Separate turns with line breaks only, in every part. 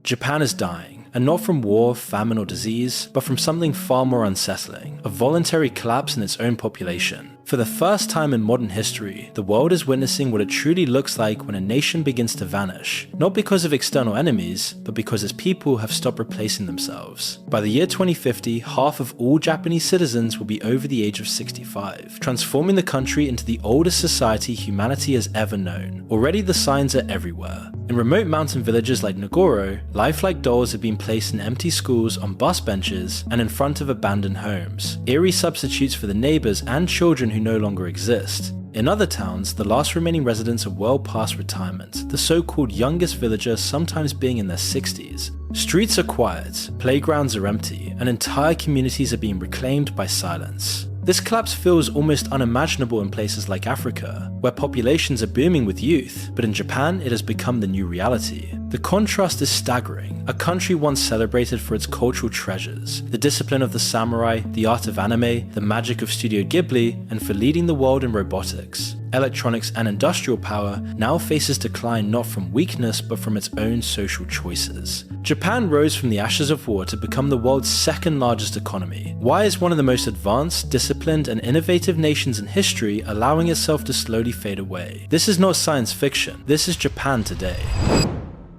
Japan is dying, and not from war, famine or disease, but from something far more unsettling, a voluntary collapse in its own population. For the first time in modern history, the world is witnessing what it truly looks like when a nation begins to vanish, not because of external enemies, but because its people have stopped replacing themselves. By the year 2050, half of all Japanese citizens will be over the age of 65, transforming the country into the oldest society humanity has ever known. Already the signs are everywhere. In remote mountain villages like Nagoro, lifelike dolls have been placed in empty schools, on bus benches, and in front of abandoned homes, eerie substitutes for the neighbors and children who no longer exist. In other towns, the last remaining residents are well past retirement, the so-called youngest villagers sometimes being in their 60s. Streets are quiet, playgrounds are empty, and entire communities are being reclaimed by silence. This collapse feels almost unimaginable in places like Africa, where populations are booming with youth, but in Japan it has become the new reality. The contrast is staggering. A country once celebrated for its cultural treasures, the discipline of the samurai, the art of anime, the magic of Studio Ghibli, and for leading the world in robotics, electronics and industrial power, now faces decline not from weakness but from its own social choices. Japan rose from the ashes of war to become the world's second largest economy. Why is one of the most advanced, disciplined and innovative nations in history allowing itself to slowly fade away? This is not science fiction, this is Japan today.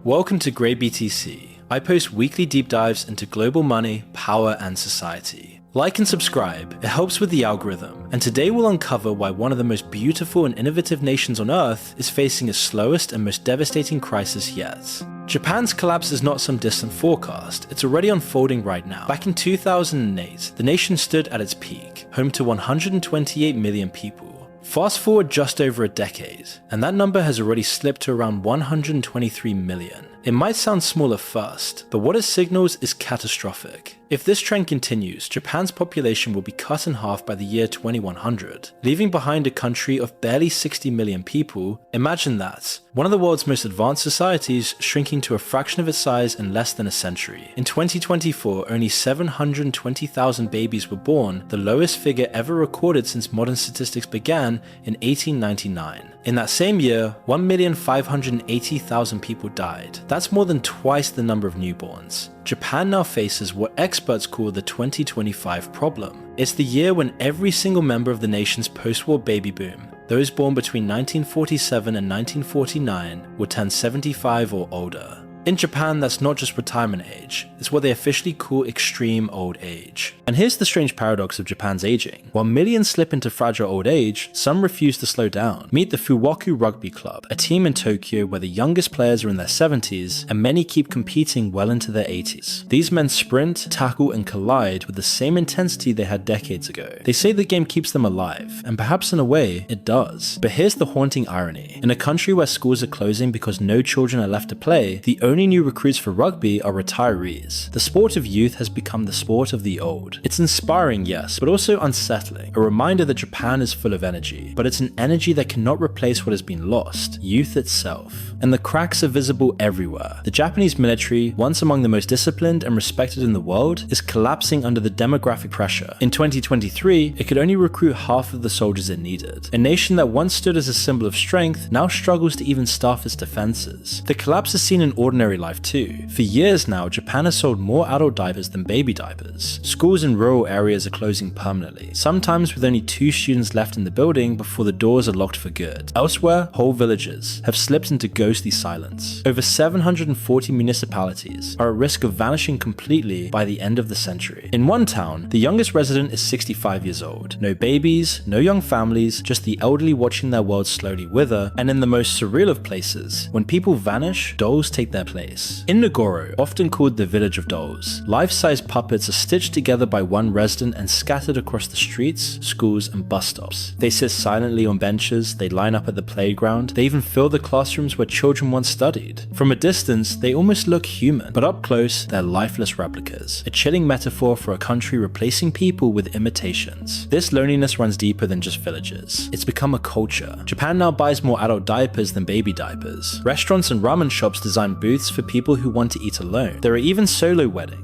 Welcome to greyBTC. I post weekly deep dives into global money, power and society. Like and subscribe, it helps with the algorithm, and today we'll uncover why one of the most beautiful and innovative nations on Earth is facing its slowest and most devastating crisis yet. Japan's collapse is not some distant forecast, it's already unfolding right now. Back in 2008, the nation stood at its peak, home to 128 million people. Fast forward just over a decade, and that number has already slipped to around 123 million. It might sound small at first, but what it signals is catastrophic. If this trend continues, Japan's population will be cut in half by the year 2100, leaving behind a country of barely 60 million people. Imagine that. One of the world's most advanced societies shrinking to a fraction of its size in less than a century. In 2024, only 720,000 babies were born, the lowest figure ever recorded since modern statistics began in 1899. In that same year, 1,580,000 people died. That's more than twice the number of newborns. Japan now faces what experts call the 2025 problem. It's the year when every single member of the nation's post-war baby boom, those born between 1947 and 1949, will turn 75 or older. In Japan, that's not just retirement age, it's what they officially call extreme old age. And here's the strange paradox of Japan's aging. While millions slip into fragile old age, some refuse to slow down. Meet the Fuwaku Rugby Club, a team in Tokyo where the youngest players are in their 70s and many keep competing well into their 80s. These men sprint, tackle and collide with the same intensity they had decades ago. They say the game keeps them alive, and perhaps in a way, it does. But here's the haunting irony. In a country where schools are closing because no children are left to play, the only new recruits for rugby are retirees. The sport of youth has become the sport of the old. It's inspiring, yes, but also unsettling. A reminder that Japan is full of energy, but it's an energy that cannot replace what has been lost, youth itself. And the cracks are visible everywhere. The Japanese military, once among the most disciplined and respected in the world, is collapsing under the demographic pressure. In 2023, it could only recruit half of the soldiers it needed. A nation that once stood as a symbol of strength now struggles to even staff its defenses. The collapse is seen in ordinary life too. For years now, Japan has sold more adult diapers than baby diapers. Schools in rural areas are closing permanently, sometimes with only 2 students left in the building before the doors are locked for good. Elsewhere, whole villages have slipped into ghostly silence. Over 740 municipalities are at risk of vanishing completely by the end of the century. In one town, the youngest resident is 65 years old. No babies, no young families, just the elderly watching their world slowly wither, and in the most surreal of places, when people vanish, dolls take their place. In Nagoro, often called the Village of Dolls, life-size puppets are stitched together by one resident and scattered across the streets, schools, and bus stops. They sit silently on benches, they line up at the playground, they even fill the classrooms where children once studied. From a distance, they almost look human, but up close, they're lifeless replicas, a chilling metaphor for a country replacing people with imitations. This loneliness runs deeper than just villages. It's become a culture. Japan now buys more adult diapers than baby diapers. Restaurants and ramen shops design booths for people who want to eat alone. There are even solo weddings.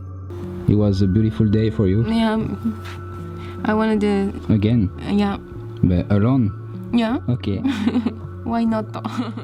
It was a beautiful day for you?
Yeah, I wanted to...
Again?
Yeah.
But alone?
Yeah.
Okay.
Why not?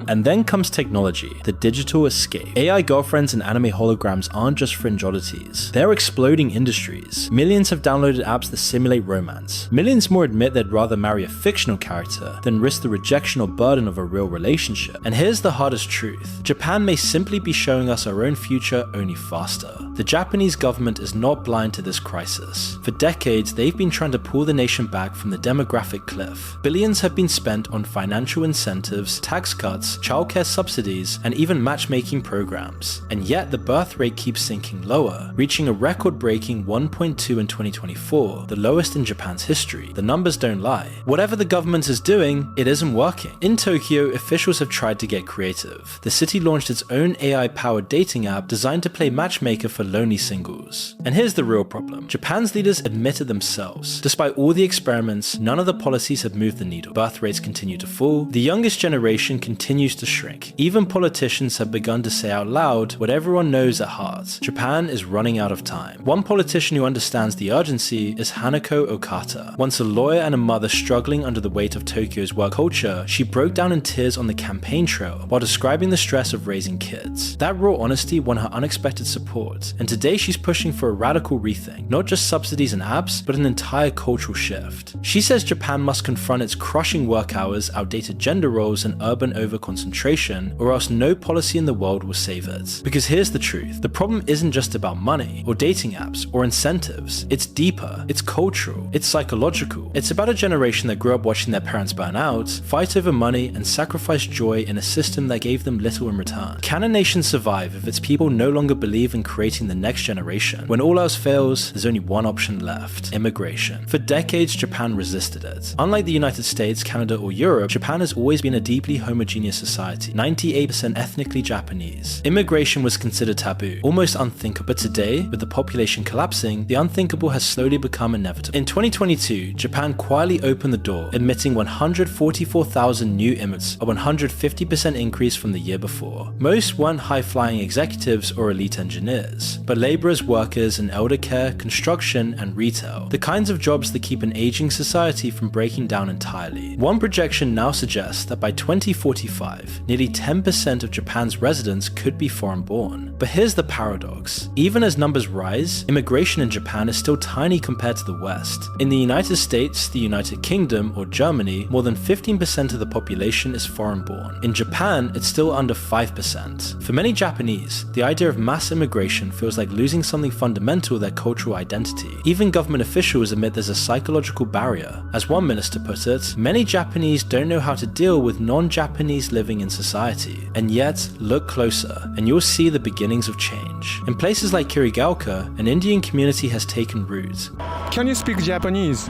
And then comes technology, the digital escape. AI girlfriends and anime holograms aren't just fringe oddities. They're exploding industries. Millions have downloaded apps that simulate romance. Millions more admit they'd rather marry a fictional character than risk the rejection or burden of a real relationship. And here's the hardest truth. Japan may simply be showing us our own future, only faster. The Japanese government is not blind to this crisis. For decades, they've been trying to pull the nation back from the demographic cliff. Billions have been spent on financial incentives, tax cuts, childcare subsidies, and even matchmaking programs. And yet the birth rate keeps sinking lower, reaching a record-breaking 1.2 in 2024, the lowest in Japan's history. The numbers don't lie. Whatever the government is doing, it isn't working. In Tokyo, officials have tried to get creative. The city launched its own AI-powered dating app designed to play matchmaker for lonely singles. And here's the real problem. Japan's leaders admitted themselves. Despite all the experiments, none of the policies have moved the needle. Birth rates continue to fall. The youngest generation continues to shrink. Even politicians have begun to say out loud what everyone knows at heart. Japan is running out of time. One politician who understands the urgency is Hanako Okata. Once a lawyer and a mother struggling under the weight of Tokyo's work culture, she broke down in tears on the campaign trail while describing the stress of raising kids. That raw honesty won her unexpected support, and today she's pushing for a radical rethink, not just subsidies and apps, but an entire cultural shift. She says Japan must confront its crushing work hours, outdated gender roles, and urban overconcentration, or else no policy in the world will save it. Because here's the truth, the problem isn't just about money, or dating apps, or incentives. It's deeper, it's cultural, it's psychological. It's about a generation that grew up watching their parents burn out, fight over money, and sacrifice joy in a system that gave them little in return. Can a nation survive if its people no longer believe in creating the next generation? When all else fails, there's only one option left: immigration. For decades, Japan resisted it. Unlike the United States, Canada, or Europe, Japan has always been a deeply homogeneous society, 98% ethnically Japanese. Immigration was considered taboo, almost unthinkable. But today, with the population collapsing, the unthinkable has slowly become inevitable. In 2022, Japan quietly opened the door, admitting 144,000 new immigrants, a 150% increase from the year before. Most weren't high-flying executives or elite engineers, but laborers, workers in elder care, construction, and retail, the kinds of jobs that keep an aging society from breaking down entirely. One projection now suggests that by 2045, nearly 10% of Japan's residents could be foreign-born. But here's the paradox. Even as numbers rise, immigration in Japan is still tiny compared to the West. In the United States, the United Kingdom, or Germany, more than 15% of the population is foreign-born. In Japan, it's still under 5%. For many Japanese, the idea of mass immigration feels like losing something fundamental to their cultural identity. Even government officials admit there's a psychological barrier. As one minister put it, many Japanese don't know how to deal with non-Japanese living in society. And yet, look closer, and you'll see the beginnings of change. In places like Kirigaoka, an Indian community has taken root.
Can you speak Japanese?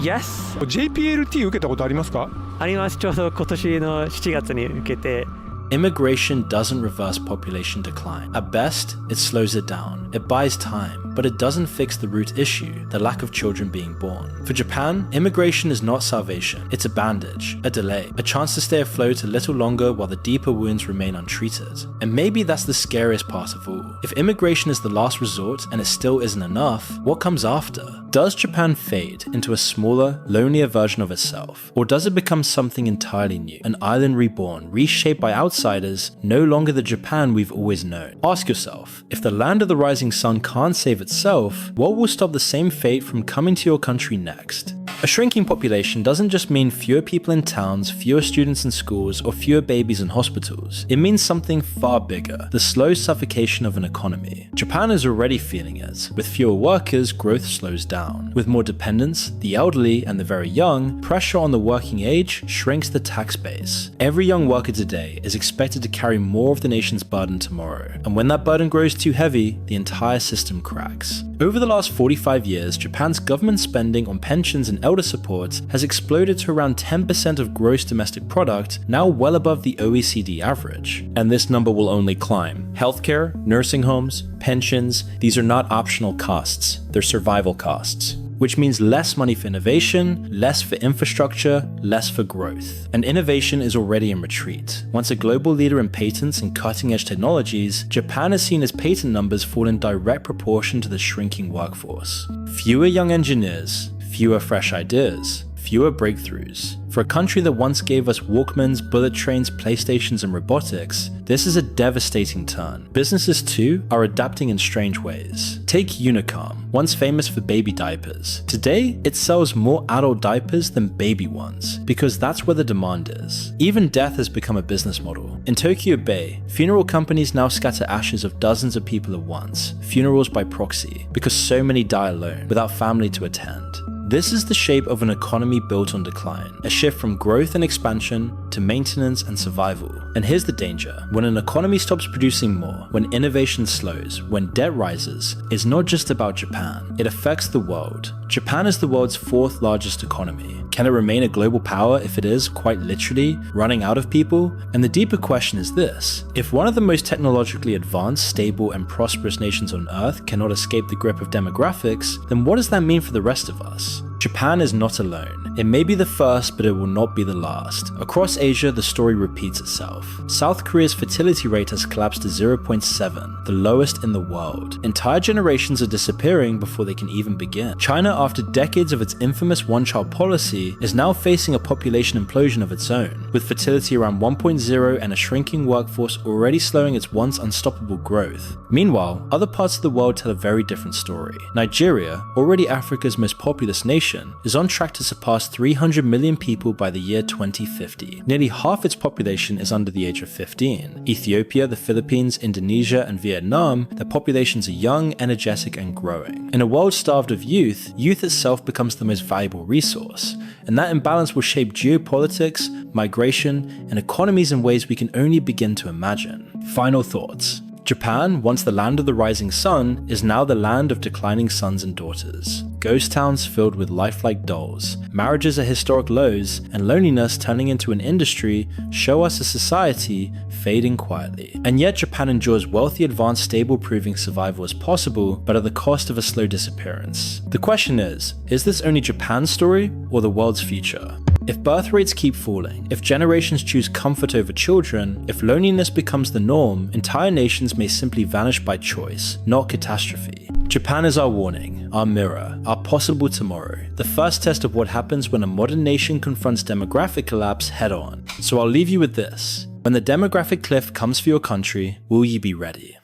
Yes.
JPLT 受けたことありますか？
あります。ちょうど今年の7月に受けて。
Immigration doesn't reverse population decline. At best, it slows it down. It buys time, but it doesn't fix the root issue, the lack of children being born. For Japan, immigration is not salvation. It's a bandage, a delay, a chance to stay afloat a little longer while the deeper wounds remain untreated. And maybe that's the scariest part of all. If immigration is the last resort and it still isn't enough, what comes after? Does Japan fade into a smaller, lonelier version of itself? Or does it become something entirely new? An island reborn, reshaped by outsiders, no longer the Japan we've always known. Ask yourself, if the land of the rising sun can't save itself, what will stop the same fate from coming to your country next? A shrinking population doesn't just mean fewer people in towns, fewer students in schools, or fewer babies in hospitals. It means something far bigger, the slow suffocation of an economy. Japan is already feeling it. With fewer workers, growth slows down. With more dependents, the elderly, and the very young, pressure on the working age shrinks the tax base. Every young worker today is expected to carry more of the nation's burden tomorrow. And when that burden grows too heavy, the entire system cracks. Over the last 45 years, Japan's government spending on pensions and elder support has exploded to around 10% of gross domestic product, now well above the OECD average. And this number will only climb. Healthcare, nursing homes, pensions, these are not optional costs, they're survival costs. Which means less money for innovation, less for infrastructure, less for growth. And innovation is already in retreat. Once a global leader in patents and cutting-edge technologies, Japan has seen its patent numbers fall in direct proportion to the shrinking workforce. Fewer young engineers, fewer fresh ideas, fewer breakthroughs. For a country that once gave us Walkmans, bullet trains, PlayStations, and robotics, this is a devastating turn. Businesses too are adapting in strange ways. Take Unicom, once famous for baby diapers. Today, it sells more adult diapers than baby ones, because that's where the demand is. Even death has become a business model. In Tokyo Bay, funeral companies now scatter ashes of dozens of people at once, funerals by proxy, because so many die alone, without family to attend. This is the shape of an economy built on decline, a shift from growth and expansion to maintenance and survival. And here's the danger. When an economy stops producing more, when innovation slows, when debt rises, it's not just about Japan. It affects the world. Japan is the world's 4th largest economy. Can it remain a global power if it is, quite literally, running out of people? And the deeper question is this: if one of the most technologically advanced, stable, and prosperous nations on Earth cannot escape the grip of demographics, then what does that mean for the rest of us? Japan is not alone. It may be the first, but it will not be the last. Across Asia, the story repeats itself. South Korea's fertility rate has collapsed to 0.7, the lowest in the world. Entire generations are disappearing before they can even begin. China, after decades of its infamous one-child policy, is now facing a population implosion of its own, with fertility around 1.0 and a shrinking workforce already slowing its once unstoppable growth. Meanwhile, other parts of the world tell a very different story. Nigeria, already Africa's most populous nation, is on track to surpass 300 million people by the year 2050. Nearly half its population is under the age of 15. Ethiopia, the Philippines, Indonesia, and Vietnam, their populations are young, energetic, and growing. In a world starved of youth, youth itself becomes the most valuable resource, and that imbalance will shape geopolitics, migration, and economies in ways we can only begin to imagine. Final thoughts. Japan, once the land of the rising sun, is now the land of declining sons and daughters. Ghost towns filled with lifelike dolls, marriages at historic lows, and loneliness turning into an industry show us a society fading quietly. And yet Japan enjoys wealthy, advanced, stable, proving survival is possible, but at the cost of a slow disappearance. The question is this only Japan's story or the world's future? If birth rates keep falling, if generations choose comfort over children, if loneliness becomes the norm, entire nations may simply vanish by choice, not catastrophe. Japan is our warning, our mirror, our possible tomorrow, the first test of what happens when a modern nation confronts demographic collapse head on. So I'll leave you with this. When the demographic cliff comes for your country, will ye be ready?